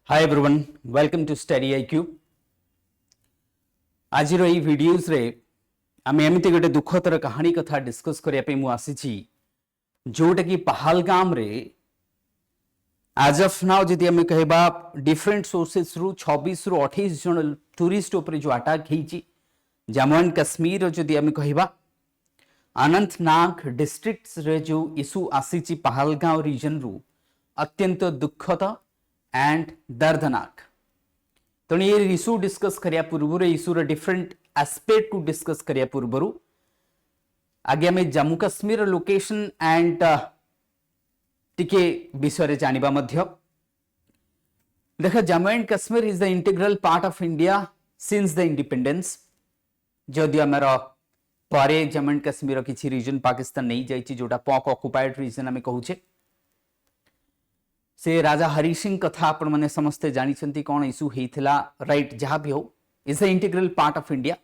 Hi everyone, welcome to study IQ. आज videos रे आम एमती गोटे दुखतर कहानी कथा डिस्कस करने आसी जोटा कि पहलगाम रे आज ऑफ नाउ जदि आम कहबा डिफरेंट सोर्सेस रु 26 रु 28 जन टूरिस्ट ऊपर जो अटैक होती जम्मू एंड कश्मीर जदि आम कहबा अनंतनाग डिस्ट्रिक्ट्स रे जो इशू आसी पहलगाम रीजन रु अत्यंत दुखद एंड दर्दनाक। तेणु ये इशू डिस्कस करिया पूर्व इशूर डिफरेंट एस्पेक्ट को डिस्कस करिया पूर्व आगे आम जम्मू कश्मीर लोकेशन एंड टिके विषय जानिबा मध्य। देख, Jammu and Kashmir is the integral part of India since the independence. जदि आमर परे जम्मू एंड कश्मीर किसी रीजन पाकिस्तान नहीं जाइए जोटा पॉक ऑक्युपाइड रीजन आम कहूचे। से राजा हरि सिंह कथा आपण माने समस्ते जानी कौन इशू होता, राइट? जहाँ भी हो, is the integral part of India.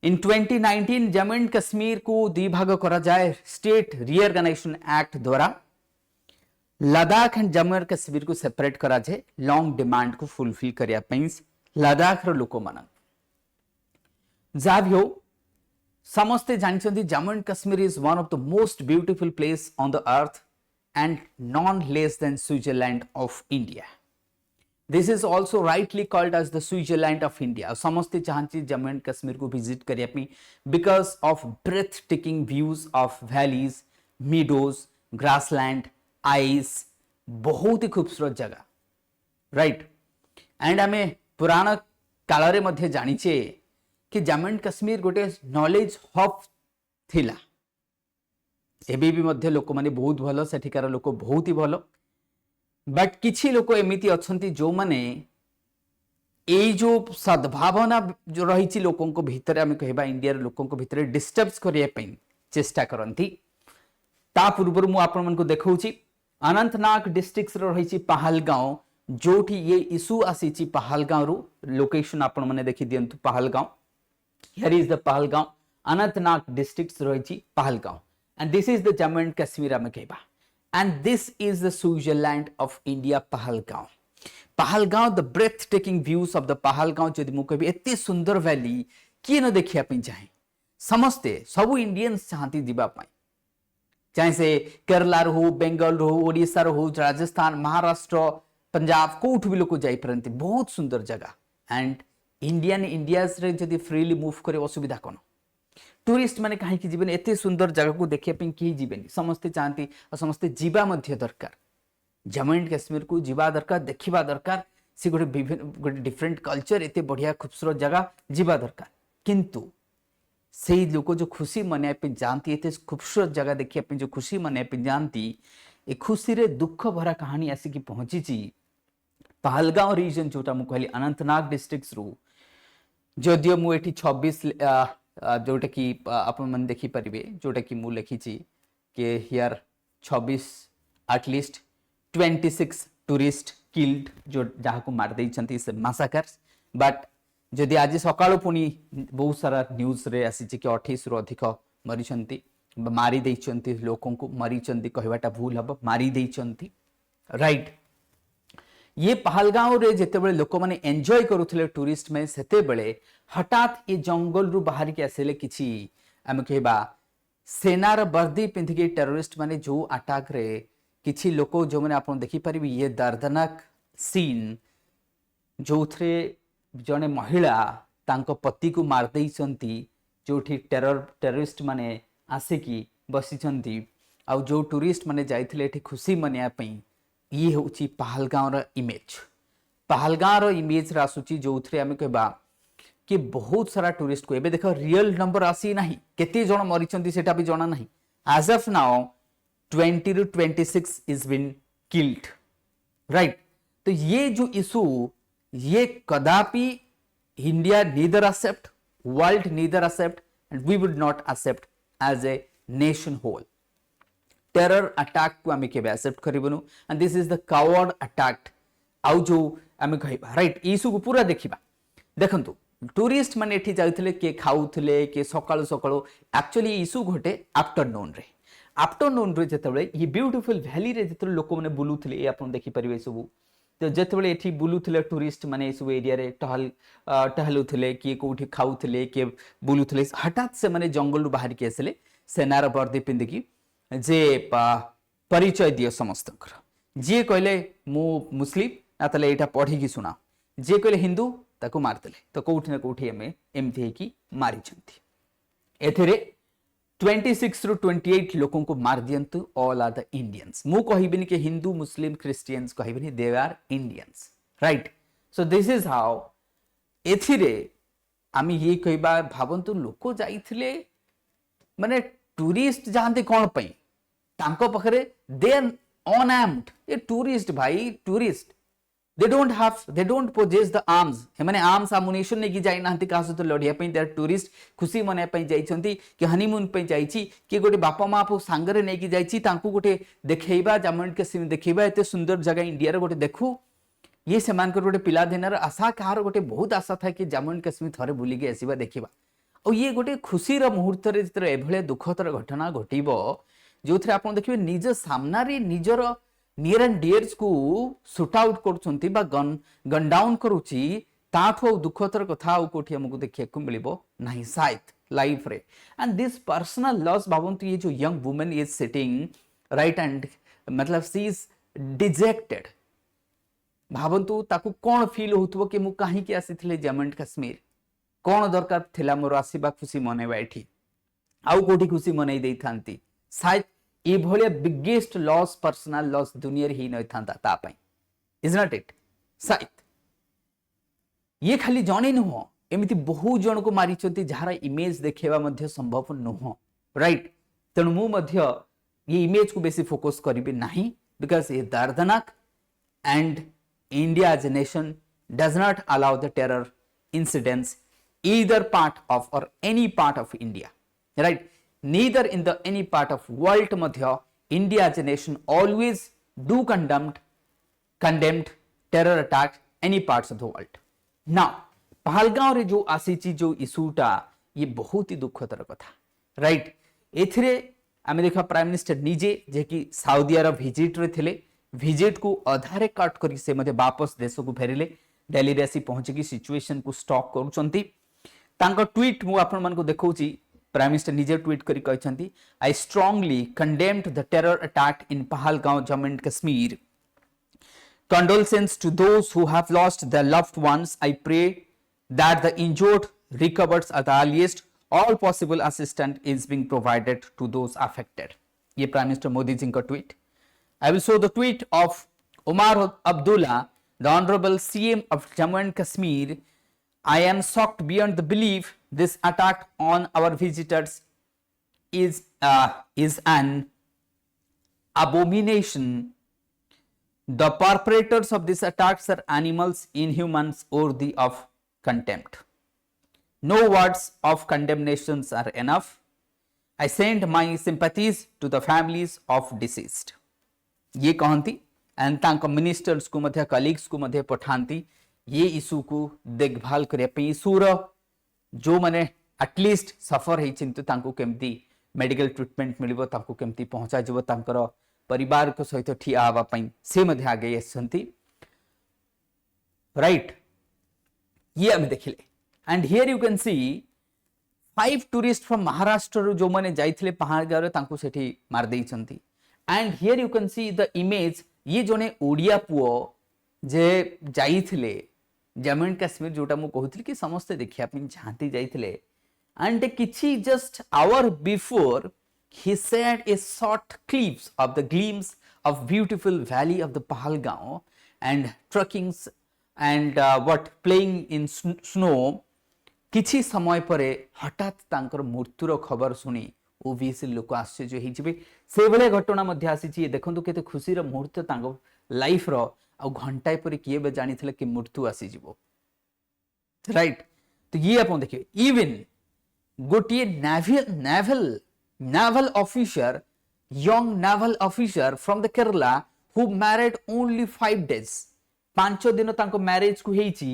In 2019 Jammu and Kashmir को द्विभाग करा जाए स्टेट रीऑर्गेनाइजेशन एक्ट द्वारा। लद्दाख एंड जम्मू एंड कश्मीर को सेपरेट करा जाए लॉन्ग डिमांड को फुलफिल करने लद्दाख रो लोक मान। जहाँ भी हो, समस्ते जानी Jammu and Kashmir is one of the most beautiful place on the earth and none less than Switzerland of India. This is also rightly called as the Switzerland of India. समस्ते चाहते जम्मू एंड कश्मीर को विजिट करिए because of breathtaking views of valleys, meadows, grassland, ice, बहुत ही खूबसूरत जगह, right? And आम पुराण काल रे मध्य जानिचे कि जम्मू एंड कश्मीर गोटे नॉलेज हब थिला। एबी भी मध्य लोक माने बहुत भलो, सेठिकार लोक बहुत ही भलो, बट किछि लोक एमिति अछंती जो माने ए जो सद्भावना जो रही लोकों को भीतर आम कहबा इंडिया लोकों को भीतर डिस्टर्ब्स करिया पई चेष्टा करंती। ता पूर्व मु आपण मन को देखौची अनंतनाग डिस्ट्रिक्ट रो रही पहलगांव, जोठी ये इशू आसी पहलगांव रो लोकेशन आपण माने देखि दियंतु। Pahalgam, here is the Pahalgam, Anantnag district रही Pahalgam, and this is the Jammu and Kashmir ame kehba, and this is the Switzerland of India, Pahalgaon. Pahalgaon, the breathtaking views of the Pahalgaon जदि मु कहबी एते सुंदर वैली किए न देखिया पई चाहे समस्ते सबु इंडियंस चाहती दिबा पई, चाहे से केरला हो, बेंगल हो, ओडिशा हो, राजस्थान, महाराष्ट्र, पंजाब कोठ भी लोक जाई परंती। बहुत सुंदर जगह एंड इंडियन इंडियाज रे जदि फ्रीली मूव करे असुविधा कोन? टूरिस्ट माने कहीं जीवन एते सुंदर जगह को देखिया पे कहीं जीवेनी, समस्ते चाहती और समस्ते जीवा मध्य दरकार। जम्मू एंड कश्मीर को जीवा दरकार, देखिबा दरकार। से गोटे डिफरेंट कल्चर, एते बढ़िया खूबसूरत जगह जीवा दरकार। किंतु से लोक जो खुशी मनाया पे जानती, एते खूबसूरत जगह देखिया पे जो खुशी मनाया पे जानती, ए खुशी रे दुख भरा कहानी आसिकी पहुंची पहलगांव रीजन जोटा मु कहली अनंतनाग डिस्ट्रिक्ट रु। जदियो मु एठी 26 जोटा कि आप मन देखी पारे, जोटा कि मु लिखी कि हियर 26 एटलिस्ट 26 टूरिस्ट किल्ड जो जहाँ को मार देइछंती से मासाकर्स। बट जदि आज सकाळु पुनी बहुत सारा न्यूज रे आसी कि 28 रु अधिक मरिछंती, मारी देइछंती लोकों को, मरिछंती कहवाटा भूल हब, मारी देइछंती, राइट? ये पहलगांव रे जेते बेले लोक माने एंजॉय करूथले टूरिस्ट में, सेते बेले हठात ये जंगल रु बाहर के आसेले किछि आम कहबा सेनार वर्दी पिंधिके टेररिस्ट माने जो अटैक रे किछि लोक जो माने आपण देखि परिबी ये दर्दनाक सीन जो थे जने महिला तांको पति को मार देइछंती, जोठी टेररिस्ट माने आसिकी बसिछंती, आ जो टूरिस्ट माने जाइथिले एठी खुशी मनाया पई। ये होची पहलगांव रा इमेज। पहलगांव रा इमेज रा आसुची जो थे आम कहबा कि बहुत सारा टूरिस्ट को एबे देखो रियल नंबर आसी नाही, केते जण मरिचंती सेटा भी जणा नाही। As of now 20 to 26 is been killed, right? तो ये जो इशू ये कदापि India neither accept, world neither accept, and we would not accept as a nation whole. Terror attack को आम के एक्सेप्ट करिबनु, and this is the coward attack. आउ जो आम कहबा, राइट? इशू को पूरा देखिबा। देखंतु टूरिस्ट माने एठी जाउथिले, के खाउथिले, के सकाळु सकाळु, एक्चुअली इशू घटे आफ्टरनून रे। आफ्टरनून रे जेतेबेले ये ब्यूटीफुल वैली रे जेतेबेले लोक माने बुलुथिले, आपण देखि परिबे सब तो जितेबाला एठी बुलुथिले टूरिस्ट माने सब एरिया रे टहलुथिले किए कोठी खाउथिले किए बुलुथिले हठात से माने जंगल रु बाहर के आसिले सेनार वर्दी पिंदिकी जे परिचय दियो समस्त जी कहले मु मुस्लिम ना तले एटा पढ़ी की सुना जे कहले हिंदू ताको मारदेले तो कोठी ना कोठी एमे एमथि हे की मारी छंती एथिरे 26 रु 28 लोकों को मार दियंतु ऑल आर द इंडियंस मु कहिबिनी के हिंदू मुस्लिम क्रिश्चियंस कहिबिनी they are Indians right so this is how एथिरे आमी ये कहबा भाबंतु लोको जाइथिले माने टूरिस्ट जानते कोन पई तांको पखरे दे अनआर्म्ड ए टूरिस्ट भाई tourist they don't possess the arms माने आर्म्स ammunition ने की जाई नांती कासो तो लड़िया पई दे टूरिस्ट खुशी मने पई जाइछंती कि हनीमून पई जाइछि कि गोटे बापा मां पो सांगरे ने की जाइछि तांको गोटे देखैबा जम्मू कश्मीर देखैबा एते सुंदर जगह इंडिया रे गोटे देखू ये समान को गोटे पिला दिनर आशा कार गोटे बहुत आशा था कि जम्मू कश्मीर थरे बुली के आसीबा देखिबा और ये गोटे खुशी रो मुहूर्त रे जतरे एभले दुखतर घटना घटिबो जोथरे आपण देखिबे निज सामना रे निजर नियर एंड डियर्स को शूट आउट करुछंती बा गन डाउन करूची ताठो दुखतर कथा आ कोठी हमकु देखिया को मिलिबो नाही शायद लाइफ रे एंड दिस पर्सनल लॉस भावंतु ये जो young woman is sitting right and मतलब सी इज डिजेक्टेड भावंतु ताकू कोन फील होतबो कि मु काहे कि आसीथिले जम्मू एंड कश्मीर कोन दरकार थिला मोर आसीबा खुशी मनेबा एठी आउ कोठी खुशी मनै देई थांती शायद ये भले बिगेस्ट लॉस पर्सनल लॉस दुनिया ही नहीं था तापाई इज नॉट इट शायद ये खाली जणे नुह एमिति बहु जन को मारी चंती जहार इमेज देखेबा मध्य संभव नुह राइट तेणु मु मध्य ये इमेज को बेसी फोकस करिबे नाही बिकॉज ये दर्दनाक and India as a nation does not allow the terror incidents either part of or any part of India right neither in the any part of world madhya India as a nation always do condemned terror attacks any parts of the world now Pahalgam रे जो आसीची जो इशूटा ये बहुत ही दुखतर कथा right एथिरे आमे देखा prime minister निजे जे कि सऊदी अरब विजिट रे थिले विजिट को आधारे कट करी से मधे वापस देश को फेरिले दिल्ली रे आसी पहुंचे की सिचुएशन को स्टॉप करूचंती तांको ट्वीट मु आपन मन को देखौची प्राइम मिनिस्टर निजे ट्वीट करी कहछंती I strongly condemned the terror attack in Pahalgam Jammu and Kashmir condolences to those who have lost their loved ones I pray that the injured recovers at the earliest all possible assistance is being provided to those affected ये prime minister Modi ji का tweet I will show the tweet of Omar Abdullah the honorable CM of Jammu and Kashmir I am shocked beyond the belief this attack on our visitors is an abomination. The perpetrators of this attacks are animals, inhumans, worthy of contempt. No words of condemnations are enough. I send my sympathies to the families of deceased. ये कहती and तांको ministers को मध्य colleagues को मध्य पठांती ये issue को देखभाल करिया पे इशूर जो माने एटलीस्ट सफर है चिंतु तांको केमती मेडिकल ट्रीटमेंट मिलिबो तांको केमती पहुंचा जबो तांकर परिवार को सहित ठिया आवा पई से मध्य आगे आसंती राइट ये हम देखिले and here you can see 5 tourist from Maharashtra जो माने जाइथिले पहाड़ गारे तांको सेठी मार देई छंती and here you can see the image ये जोने ओडिया पुओ जे जाइथिले जम्मू एंड कश्मीर जोटा मु कहूଥିଲି कि समस्त देखिया पिन चाहती जाइथिले एंड किछि just hour before he shared a short clips of the glimpse of beautiful valley of the Pahalgaon and truckings and what playing in snow किछि समय परे हठात तांकर मृत्युर खबर सुनी ओबीसी लोक आश्चर्य हे जिबे से बेले घटना मध्य आसी छी देखंतु केते खुशी रो मुहूर्त तांको लाइफ रो आ घंटाए परे किए बे जानिथिले कि मृत्यु आसी जिवो राइट तो ये अपन देखिए even गोटिए naval officer young naval officer from the Kerala who married only 5 days 5 दिन तांको मैरिज को हेची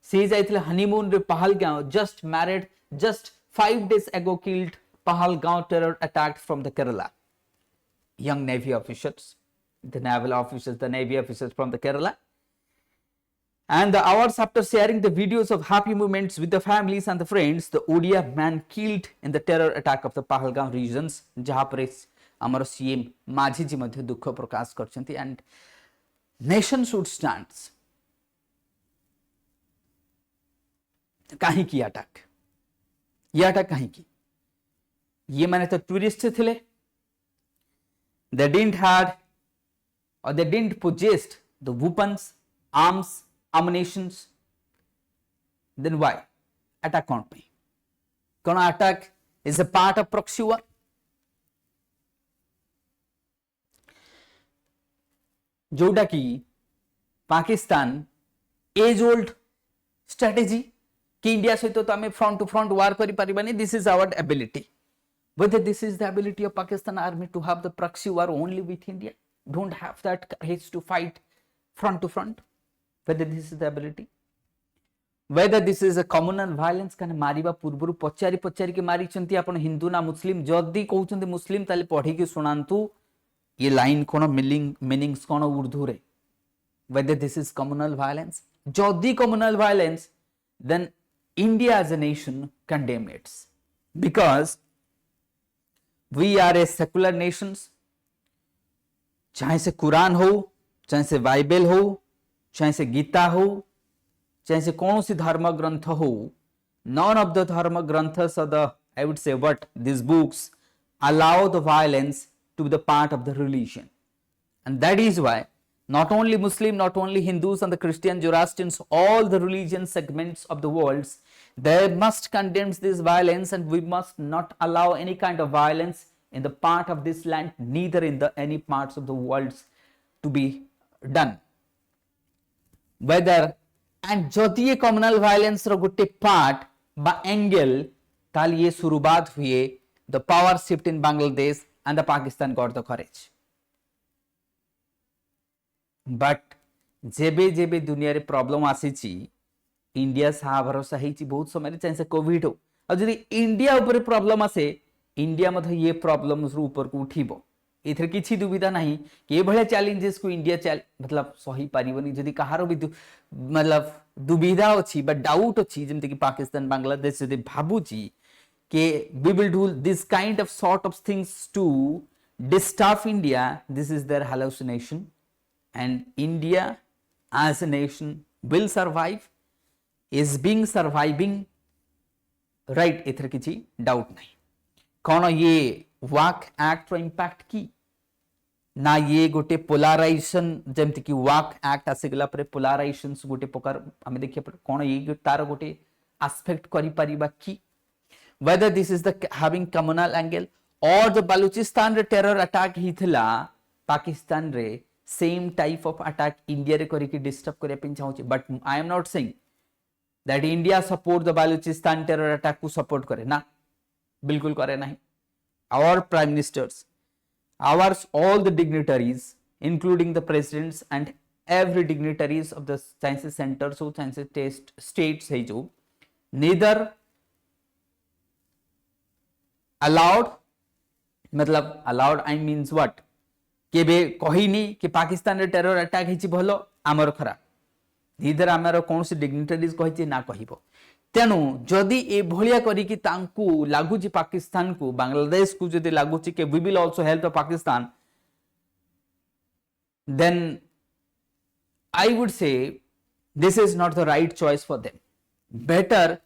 से जाइथिले हनीमून रे Pahalgam just married just 5 days ago killed Pahalgaon terror attack from the Kerala young navy officers the naval officers the navy officers from the Kerala And the hours after sharing the videos of happy moments with the families and the friends, the Odia man killed in the terror attack of the Pahalgam regions, जहाँ पर आमर CM माझी जी मध्य दुख प्रकाश करछंती and nation should stands. काहे की attack, ये attack काहे की? ये माने तो टूरिस्ट थे, they didn't had or they didn't possessed the weapons, arms, ammunitions. Then why attack कौन पे? कौन attack is a part of proxy war? जोटा कि पाकिस्तान एज ओल्ड स्ट्रेटेजी कि इंडिया सहित तो आम फ्रंट टू फ्रंट वार करि परिबानी. This is our ability. Whether this is the ability of Pakistan army to have the proxy war only with India, don't have that courage to fight front to front. Whether this is the ability, whether this is a communal violence kind मारिबा पूर्वरु पचारि पचारि के मारी चंती आपण हिंदू ना मुस्लिम जदी कहउचंती मुस्लिम ताले पढी के सुनांतु ये line कोन meanings कोन उर्दू रे. Whether this is communal violence, जदी communal violence, then India as a nation condemn it, because we are a secular nations. चाहे से कुरान हो, चाहे से बाइबल हो, चाहे से गीता हो, चाहे से कौन सी धर्म ग्रंथ हो, none of the dharma granthas or the, I would say what, these books allow the violence to be the part of the religion. And that is why not only Muslim, not only Hindus and the Christian, Zoroastrians, all the religion segments of the world, they must condemn this violence, and we must not allow any kind of violence in the part of this land, neither in the any parts of the world to be done. Whether and जदि ये communal violence रो गुटे part बा angle, ताल ये शुरुआत हुए the power shift in Bangladesh and the Pakistan got the courage. But जेबे जेबे दुनिया रे प्रॉब्लम आसीची, इंडिया सा भरोसा हेची बहुत समय चाहे से कोविड हो, और जदि इंडिया ऊपर प्रॉब्लम आसे, इंडिया मध्य ये प्रॉब्लम ऊपर को उठिबो. एथरे किछि दुविधा नहीं कि ए भले चैलेंजेस को इंडिया मतलब सही पारिबनी. जदि कहारो भी मतलब दुविधा अछि बट डाउट अछि, जेमते कि पाकिस्तान बांग्लादेश जदि भाबुची कि we will do this kind of sort of things to disturb India, this is their hallucination. And India as a nation will survive, is being surviving, right? एथर किछि डाउट नहीं. कौन ये वाक एक्ट रो impact की ना, ये गोटे पोलाराइजेशन जेमति कि वाक एक्ट आसीगला पर पोलाराइजेशंस गोटे प्रकार हम देखिए कौन ये तार गोटे एस्पेक्ट करि परिबा की. whether this is the having communal angle or the Balochistan रे terror attack हिथला पाकिस्तान रे same type of attack India रे करी कि डिस्टर्ब करे pin चाहूची. but I am not saying that India support the Balochistan terror attack को support करे ना, बिल्कुल करे नहीं. Our prime ministers, ours, all the dignitaries, including the presidents and every dignitaries of the sciences centers or sciences test states है जो, neither allowed, मतलब allowed I means what, केबे कहिनी कि पाकिस्तान रे टेरर अटैक हिची भलो आमर खरा, neither आमर कौन सी dignitaries कहिची ना कहिबो. तेणु जदि ए भलिया करी कि तांकू लागुची पाकिस्तान को, बांग्लादेश को जदि लागुची कि we will also help the Pakistan, then I would say this is not the right choice for them. Better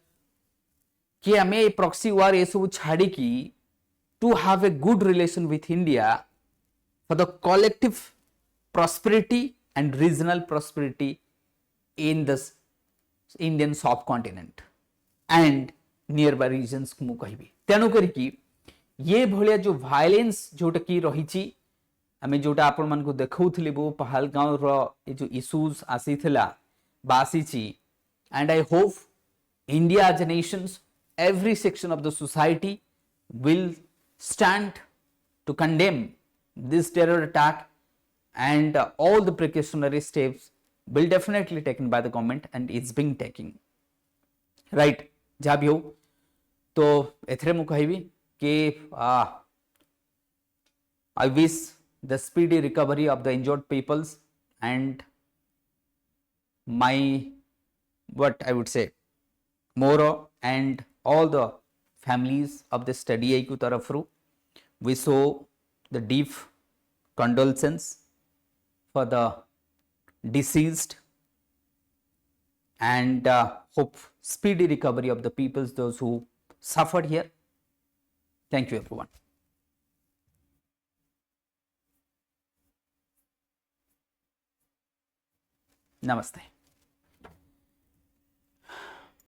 कि हमें प्रॉक्सी वार ये सब छाड़ी की to have a good relation with India for the collective prosperity and regional prosperity in this Indian subcontinent and nearby regions को मु कहिबी. तेणु करी कि ये भलिया जो वायलेंस जोटा की रहिची, आमे जोटा आपण मन को देखौथली बो पहलगांव रो ये जो issues आसीथिला बासीची, and I hope India as a nation, every section of the society will stand to condemn this terror attack, and all the precautionary steps will definitely taken by the government and it's being taken, right? जहाँ भी हो तो एथरे मु कहिबी कि I wish the speedy recovery of the injured peoples, and my what I would say, Moro and all the families of the study IQ tarafru, we show the deep condolences for the deceased and hope speedy recovery of the peoples, those who suffered here. Thank you everyone. Namaste.